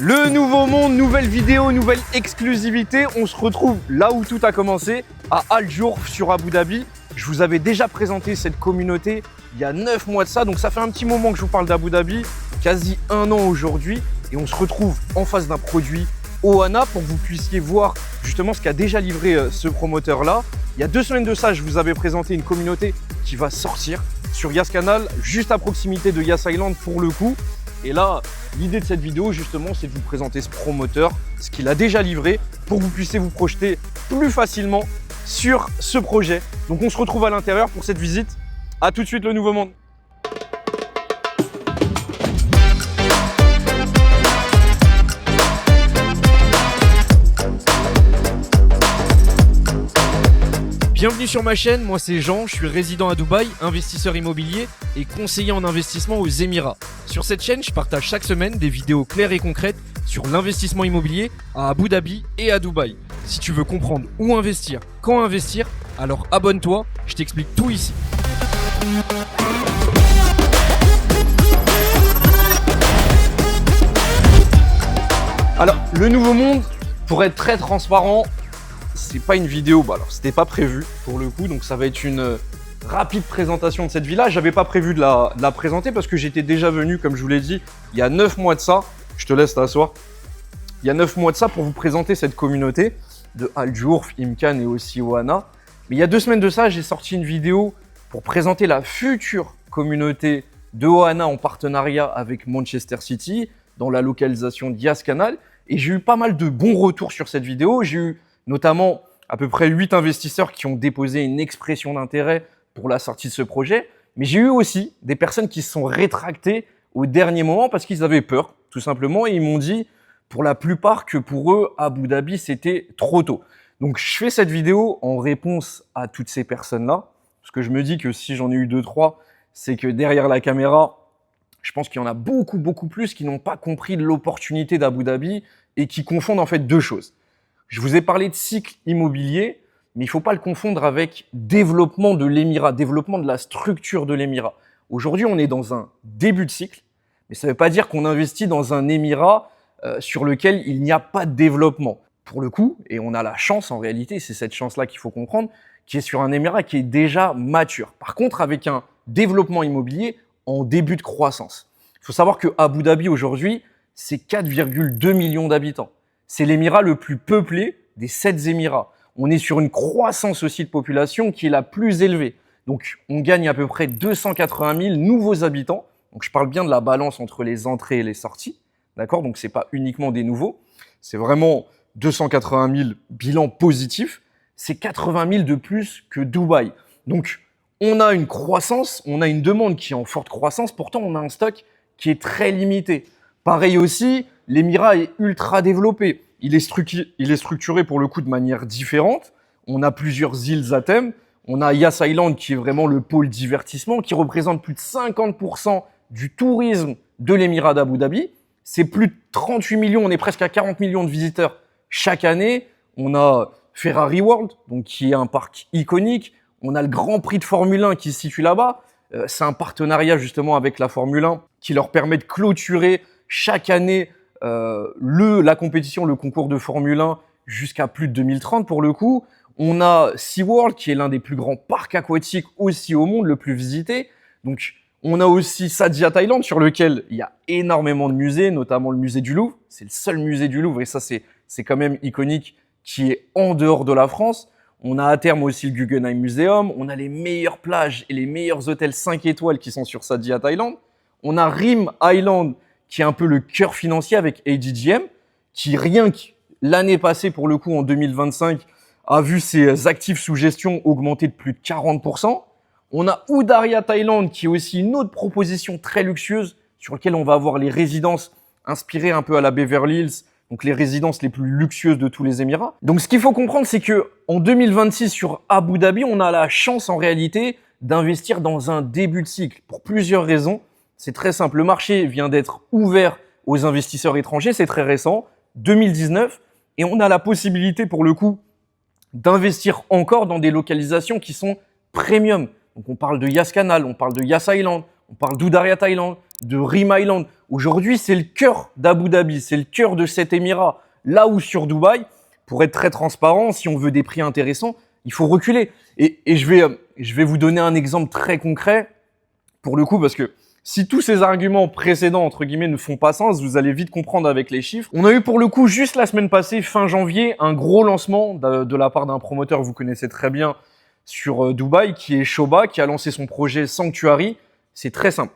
Le nouveau monde, nouvelle vidéo, nouvelle exclusivité. On se retrouve là où tout a commencé, à Al Jourf sur Abu Dhabi. Je vous avais déjà présenté cette communauté il y a 9 mois de ça, donc ça fait un petit moment que je vous parle d'Abu Dhabi, quasi 1 an aujourd'hui. Et on se retrouve en face d'un produit Ohana pour que vous puissiez voir justement ce qu'a déjà livré ce promoteur-là. Il y a 2 semaines de ça, je vous avais présenté une communauté qui va sortir sur Yas Canal, juste à proximité de Yas Island pour le coup. Et là, l'idée de cette vidéo, justement, c'est de vous présenter ce promoteur, ce qu'il a déjà livré, pour que vous puissiez vous projeter plus facilement sur ce projet. Donc, on se retrouve à l'intérieur pour cette visite. À tout de suite, le Nouveau Monde. Bienvenue sur ma chaîne, moi c'est Jean, je suis résident à Dubaï, investisseur immobilier et conseiller en investissement aux Émirats. Sur cette chaîne, je partage chaque semaine des vidéos claires et concrètes sur l'investissement immobilier à Abu Dhabi et à Dubaï. Si tu veux comprendre où investir, quand investir, alors abonne-toi, je t'explique tout ici. Alors, le Nouveau Monde, pour être très transparent, c'est pas une vidéo, alors c'était pas prévu pour le coup, donc ça va être une rapide présentation de cette villa. J'avais pas prévu de la présenter parce que j'étais déjà venu, comme je vous l'ai dit, il y a 9 mois de ça. Je te laisse t'asseoir. Il y a 9 mois de ça pour vous présenter cette communauté de Al Jourf, Imkan et aussi Ohana. Mais il y a 2 semaines de ça, j'ai sorti une vidéo pour présenter la future communauté de Ohana en partenariat avec Manchester City dans la localisation d'Yas Canal. Et j'ai eu pas mal de bons retours sur cette vidéo. J'ai eu notamment à peu près 8 investisseurs qui ont déposé une expression d'intérêt pour la sortie de ce projet. Mais j'ai eu aussi des personnes qui se sont rétractées au dernier moment parce qu'ils avaient peur, tout simplement. Et ils m'ont dit, pour la plupart, que pour eux, Abu Dhabi, c'était trop tôt. Donc, je fais cette vidéo en réponse à toutes ces personnes-là. Parce que je me dis que si j'en ai eu 2-3, c'est que derrière la caméra, je pense qu'il y en a beaucoup plus qui n'ont pas compris l'opportunité d'Abu Dhabi et qui confondent en fait 2 choses. Je vous ai parlé de cycle immobilier, mais il ne faut pas le confondre avec développement de l'émirat, développement de la structure de l'émirat. Aujourd'hui, on est dans un début de cycle, mais ça ne veut pas dire qu'on investit dans un émirat sur lequel il n'y a pas de développement. Pour le coup, et on a la chance en réalité, c'est cette chance-là qu'il faut comprendre, qui est sur un émirat qui est déjà mature. Par contre, avec un développement immobilier en début de croissance. Il faut savoir que Abu Dhabi aujourd'hui, c'est 4,2 millions d'habitants. C'est l'émirat le plus peuplé des 7 émirats. On est sur une croissance aussi de population qui est la plus élevée. Donc, on gagne à peu près 280 000 nouveaux habitants. Donc, je parle bien de la balance entre les entrées et les sorties. D'accord? Donc, c'est pas uniquement des nouveaux. C'est vraiment 280 000 bilans positifs. C'est 80 000 de plus que Dubaï. Donc, on a une croissance, on a une demande qui est en forte croissance. Pourtant, on a un stock qui est très limité. Pareil aussi, l'émirat est ultra développé. Il est structuré pour le coup de manière différente. On a plusieurs îles à thème. On a Yas Island qui est vraiment le pôle divertissement, qui représente plus de 50% du tourisme de l'émirat d'Abu Dhabi. C'est plus de 38 millions, on est presque à 40 millions de visiteurs chaque année. On a Ferrari World, donc qui est un parc iconique. On a le Grand Prix de Formule 1 qui se situe là-bas. C'est un partenariat justement avec la Formule 1 qui leur permet de clôturer chaque année la compétition, le concours de Formule 1 jusqu'à plus de 2030 pour le coup. On a SeaWorld qui est l'un des plus grands parcs aquatiques aussi au monde, le plus visité. Donc on a aussi Saadiyat Island sur lequel il y a énormément de musées, notamment le musée du Louvre. C'est le seul musée du Louvre et ça c'est quand même iconique qui est en dehors de la France. On a à terme aussi le Guggenheim Museum. On a les meilleures plages et les meilleurs hôtels 5 étoiles qui sont sur Saadiyat Island. On a Rim Island qui est un peu le cœur financier avec ADGM, qui rien que l'année passée, pour le coup, en 2025, a vu ses actifs sous gestion augmenter de plus de 40%. On a Udaya Thailand, qui est aussi une autre proposition très luxueuse, sur laquelle on va avoir les résidences inspirées un peu à la Beverly Hills, donc les résidences les plus luxueuses de tous les Émirats. Donc ce qu'il faut comprendre, c'est que en 2026, sur Abu Dhabi, on a la chance en réalité d'investir dans un début de cycle, pour plusieurs raisons. C'est très simple, le marché vient d'être ouvert aux investisseurs étrangers, c'est très récent, 2019, et on a la possibilité pour le coup d'investir encore dans des localisations qui sont premium. Donc on parle de Yas Canal, on parle de Yas Island, on parle d'Udaya Island, de Rim Island. Aujourd'hui, c'est le cœur d'Abu Dhabi, c'est le cœur de cet émirat. Là où sur Dubaï, pour être très transparent, si on veut des prix intéressants, il faut reculer. Et je vais vous donner un exemple très concret pour le coup, parce que si tous ces arguments précédents, entre guillemets, ne font pas sens, vous allez vite comprendre avec les chiffres. On a eu pour le coup, juste la semaine passée, fin janvier, un gros lancement de la part d'un promoteur que vous connaissez très bien sur Dubaï, qui est Shoba, qui a lancé son projet Sanctuary. C'est très simple.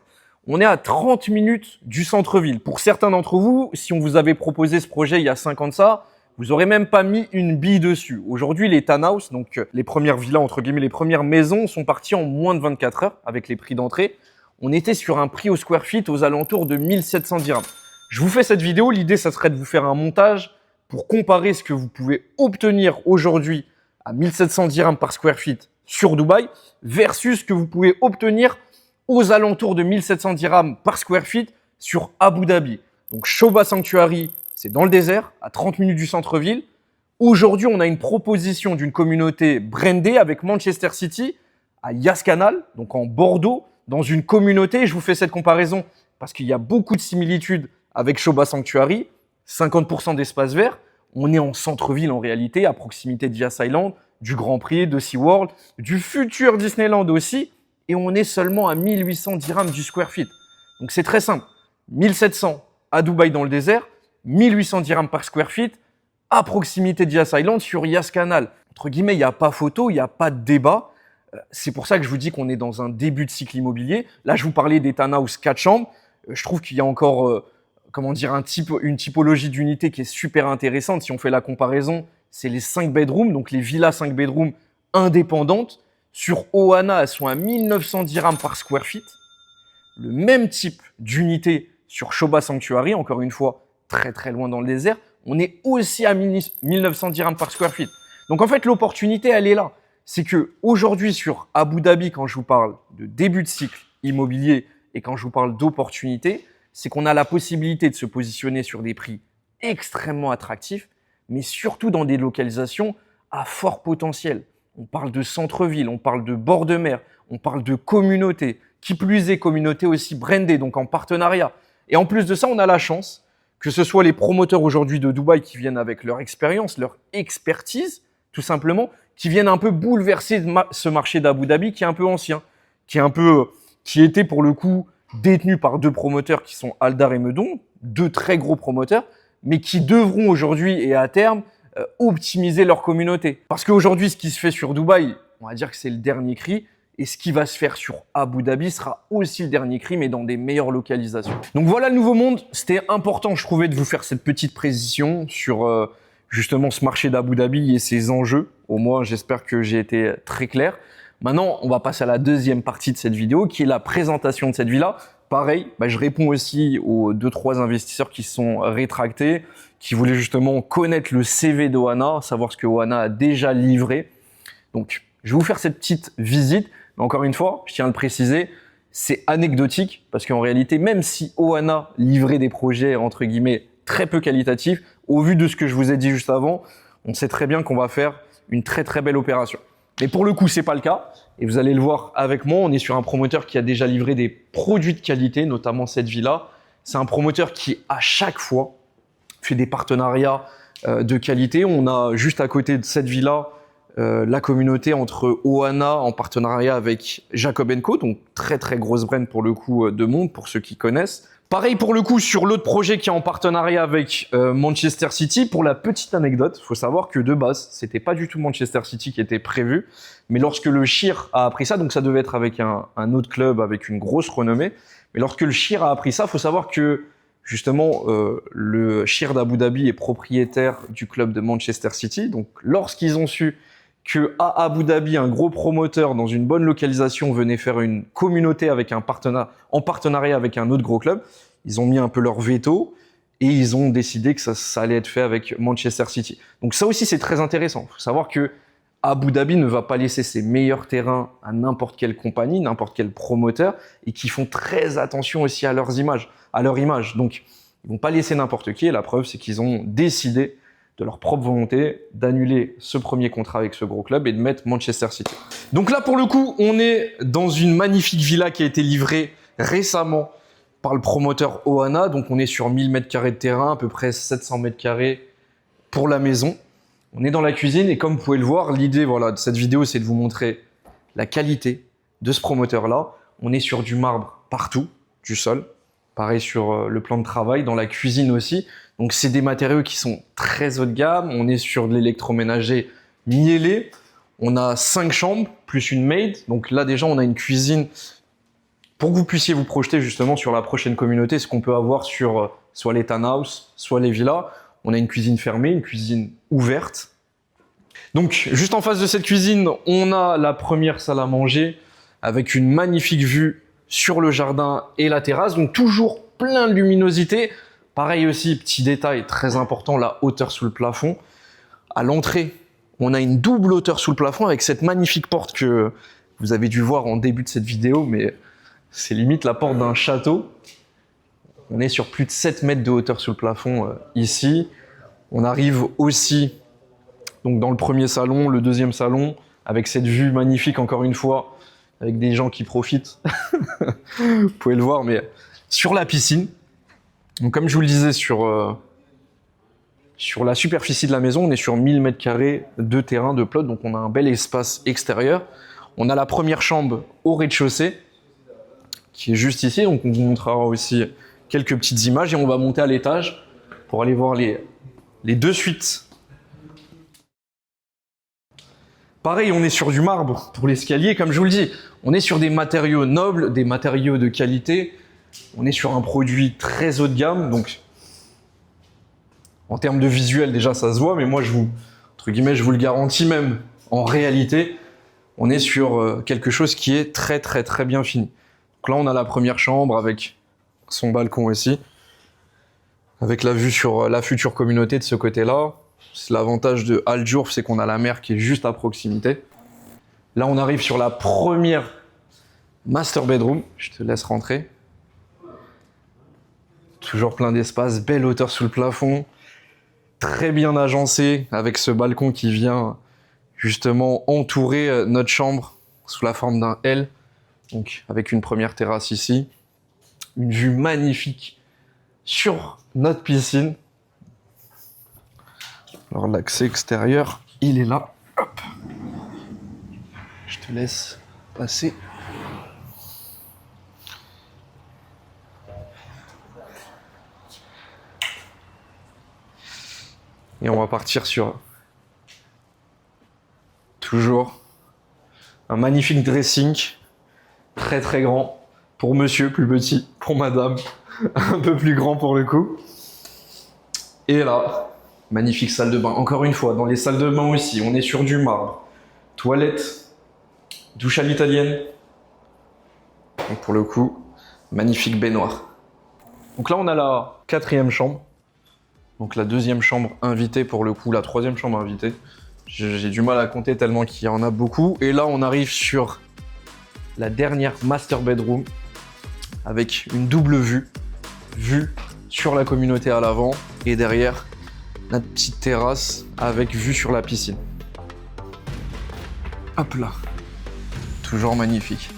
On est à 30 minutes du centre-ville. Pour certains d'entre vous, si on vous avait proposé ce projet il y a 5 ans de ça, vous aurez même pas mis une bille dessus. Aujourd'hui, les townhouses, donc les premières villas, entre guillemets, les premières maisons sont parties en moins de 24 heures avec les prix d'entrée. On était sur un prix au square feet aux alentours de 1700 dirhams. Je vous fais cette vidéo, l'idée, ça serait de vous faire un montage pour comparer ce que vous pouvez obtenir aujourd'hui à 1700 dirhams par square feet sur Dubaï versus ce que vous pouvez obtenir aux alentours de 1700 dirhams par square feet sur Abu Dhabi. Donc Shoba Sanctuary, c'est dans le désert, à 30 minutes du centre-ville. Aujourd'hui, on a une proposition d'une communauté brandée avec Manchester City à Yas Canal, donc en Bordeaux, dans une communauté. Je vous fais cette comparaison parce qu'il y a beaucoup de similitudes avec Shoba Sanctuary, 50% d'espace vert. On est en centre-ville en réalité, à proximité d'Yas Island, du Grand Prix, de SeaWorld, du futur Disneyland aussi. Et on est seulement à 1800 dirhams du square feet. Donc c'est très simple. 1700 à Dubaï dans le désert, 1800 dirhams par square feet, à proximité d'Yas Island sur Yas Canal. Entre guillemets, il n'y a pas photo, il n'y a pas de débat. C'est pour ça que je vous dis qu'on est dans un début de cycle immobilier. Là, je vous parlais des townhouse 4 chambres. Je trouve qu'il y a encore, une typologie d'unité qui est super intéressante. Si on fait la comparaison, c'est les 5 bedrooms, donc les villas 5 bedrooms indépendantes. Sur Ohana, elles sont à 1900 dirhams par square feet. Le même type d'unité sur Shoba Sanctuary, encore une fois, très très loin dans le désert. On est aussi à 1900 dirhams par square feet. Donc en fait, l'opportunité, elle est là. C'est que aujourd'hui sur Abu Dhabi, quand je vous parle de début de cycle immobilier et quand je vous parle d'opportunité, c'est qu'on a la possibilité de se positionner sur des prix extrêmement attractifs, mais surtout dans des localisations à fort potentiel. On parle de centre-ville, on parle de bord de mer, on parle de communauté, qui plus est communauté aussi brandée, donc en partenariat. Et en plus de ça, on a la chance que ce soit les promoteurs aujourd'hui de Dubaï qui viennent avec leur expérience, leur expertise, tout simplement, qui viennent un peu bouleverser ce marché d'Abu Dhabi qui est un peu ancien, qui était pour le coup détenu par 2 promoteurs qui sont Aldar et Meudon, 2 très gros promoteurs, mais qui devront aujourd'hui et à terme optimiser leur communauté. Parce qu'aujourd'hui, ce qui se fait sur Dubaï, on va dire que c'est le dernier cri, et ce qui va se faire sur Abu Dhabi sera aussi le dernier cri, mais dans des meilleures localisations. Donc voilà le nouveau monde. C'était important, je trouvais, de vous faire cette petite précision sur justement ce marché d'Abu Dhabi et ses enjeux. Au moins, j'espère que j'ai été très clair. Maintenant, on va passer à la deuxième partie de cette vidéo, qui est la présentation de cette villa. Pareil, je réponds aussi aux 2-3 investisseurs qui se sont rétractés, qui voulaient justement connaître le CV d'Ohana, savoir ce que Ohana a déjà livré. Donc, je vais vous faire cette petite visite. Mais encore une fois, je tiens à le préciser, c'est anecdotique parce qu'en réalité, même si Ohana livrait des projets entre guillemets très peu qualitatifs, au vu de ce que je vous ai dit juste avant, on sait très bien qu'on va faire une très très belle opération. Mais pour le coup, c'est pas le cas. Et vous allez le voir avec moi, on est sur un promoteur qui a déjà livré des produits de qualité, notamment cette villa. C'est un promoteur qui, à chaque fois, fait des partenariats de qualité. On a juste à côté de cette villa la communauté entre Ohana en partenariat avec Jacob & Co, donc très très grosse brand pour le coup de monde, pour ceux qui connaissent. Pareil pour le coup sur l'autre projet qui est en partenariat avec Manchester City. Pour la petite anecdote, il faut savoir que de base, c'était pas du tout Manchester City qui était prévu, mais lorsque le Shire a appris ça, donc ça devait être avec un autre club avec une grosse renommée, mais lorsque le Shire a appris ça, il faut savoir que justement, le Shire d'Abu Dhabi est propriétaire du club de Manchester City, donc lorsqu'ils ont su que à Abu Dhabi, un gros promoteur dans une bonne localisation venait faire une communauté avec en partenariat avec un autre gros club, ils ont mis un peu leur veto et ils ont décidé que ça allait être fait avec Manchester City. Donc ça aussi, c'est très intéressant. Il faut savoir que Abu Dhabi ne va pas laisser ses meilleurs terrains à n'importe quelle compagnie, n'importe quel promoteur, et qui font très attention aussi à leur image. Donc, ils vont pas laisser n'importe qui. Et la preuve, c'est qu'ils ont décidé de leur propre volonté d'annuler ce premier contrat avec ce gros club et de mettre Manchester City. Donc là, pour le coup, on est dans une magnifique villa qui a été livrée récemment par le promoteur Ohana. Donc on est sur 1000 m² de terrain, à peu près 700 m² pour la maison. On est dans la cuisine et comme vous pouvez le voir, l'idée voilà, de cette vidéo, c'est de vous montrer la qualité de ce promoteur-là. On est sur du marbre partout, du sol. Pareil sur le plan de travail, dans la cuisine aussi. Donc c'est des matériaux qui sont très haut de gamme. On est sur de l'électroménager miellé. On a 5 chambres, plus une maid. Donc là déjà, on a une cuisine pour que vous puissiez vous projeter justement sur la prochaine communauté, ce qu'on peut avoir sur soit les townhouses, soit les villas. On a une cuisine fermée, une cuisine ouverte. Donc juste en face de cette cuisine, on a la première salle à manger avec une magnifique vue sur le jardin et la terrasse. Donc toujours plein de luminosité. Pareil aussi, petit détail très important, la hauteur sous le plafond. À l'entrée, on a une double hauteur sous le plafond avec cette magnifique porte que vous avez dû voir en début de cette vidéo, mais c'est limite la porte d'un château. On est sur plus de 7 mètres de hauteur sous le plafond ici. On arrive aussi donc dans le premier salon, le deuxième salon, avec cette vue magnifique encore une fois, avec des gens qui profitent. Vous pouvez le voir, mais sur la piscine. Donc comme je vous le disais, sur la superficie de la maison, on est sur 1000 m² de terrain, de plot, donc on a un bel espace extérieur. On a la première chambre au rez-de-chaussée, qui est juste ici, donc on vous montrera aussi quelques petites images, et on va monter à l'étage pour aller voir les deux suites. Pareil, on est sur du marbre pour l'escalier, comme je vous le dis, on est sur des matériaux nobles, des matériaux de qualité, on est sur un produit très haut de gamme, donc en termes de visuel déjà ça se voit, mais moi je vous le garantis même, en réalité, on est sur quelque chose qui est très bien fini. Donc là on a la première chambre avec son balcon aussi, avec la vue sur la future communauté de ce côté-là. L'avantage de Al Djourf, c'est qu'on a la mer qui est juste à proximité. Là, on arrive sur la première master bedroom. Je te laisse rentrer. Toujours plein d'espace, belle hauteur sous le plafond. Très bien agencé avec ce balcon qui vient justement entourer notre chambre sous la forme d'un L. Donc, avec une première terrasse ici. Une vue magnifique sur notre piscine. Alors l'accès extérieur, il est là. Hop. Je te laisse passer. Et on va partir sur toujours un magnifique dressing, très grand, pour monsieur plus petit, pour madame un peu plus grand pour le coup. Et là, magnifique salle de bain. Encore une fois, dans les salles de bain aussi, on est sur du marbre. Toilette, douche à l'italienne. Donc pour le coup, magnifique baignoire. Donc là, on a la 4e chambre. Donc la 2e chambre invitée pour le coup, la 3e chambre invitée. J'ai du mal à compter tellement qu'il y en a beaucoup. Et là, on arrive sur la dernière master bedroom avec une double vue. Vue sur la communauté à l'avant et derrière, notre petite terrasse avec vue sur la piscine. Hop là. Toujours magnifique.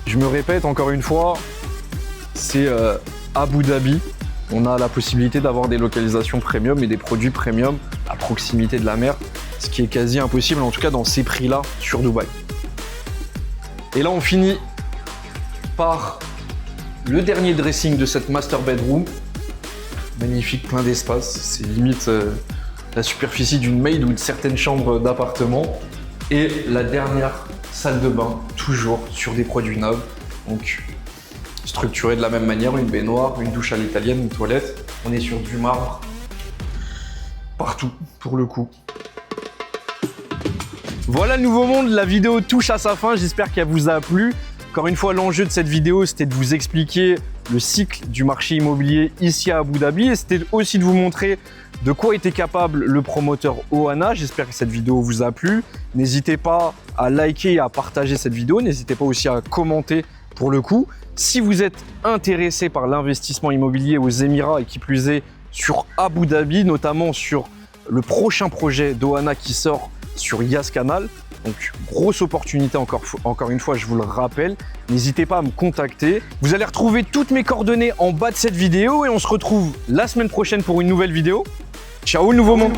Je me répète encore une fois, c'est Abu Dhabi. On a la possibilité d'avoir des localisations premium et des produits premium à proximité de la mer, ce qui est quasi impossible, en tout cas dans ces prix-là sur Dubaï. Et là, on finit par le dernier dressing de cette master bedroom. Magnifique, plein d'espace. C'est limite la superficie d'une maid ou de certaines chambres d'appartement. Et la dernière salle de bain, toujours sur des produits neufs. Donc, structurée de la même manière, une baignoire, une douche à l'italienne, une toilette. On est sur du marbre partout, pour le coup. Voilà le nouveau monde, la vidéo touche à sa fin. J'espère qu'elle vous a plu. Encore une fois, l'enjeu de cette vidéo, c'était de vous expliquer le cycle du marché immobilier ici à Abu Dhabi et c'était aussi de vous montrer de quoi était capable le promoteur Ohana. J'espère que cette vidéo vous a plu. N'hésitez pas à liker et à partager cette vidéo. N'hésitez pas aussi à commenter pour le coup. Si vous êtes intéressé par l'investissement immobilier aux Émirats et qui plus est sur Abu Dhabi, notamment sur le prochain projet d'Ohana qui sort sur Yas Canal, Donc grosse opportunité encore une fois, je vous le rappelle. N'hésitez pas à me contacter. Vous allez retrouver toutes mes coordonnées en bas de cette vidéo et on se retrouve la semaine prochaine pour une nouvelle vidéo. Ciao le nouveau monde!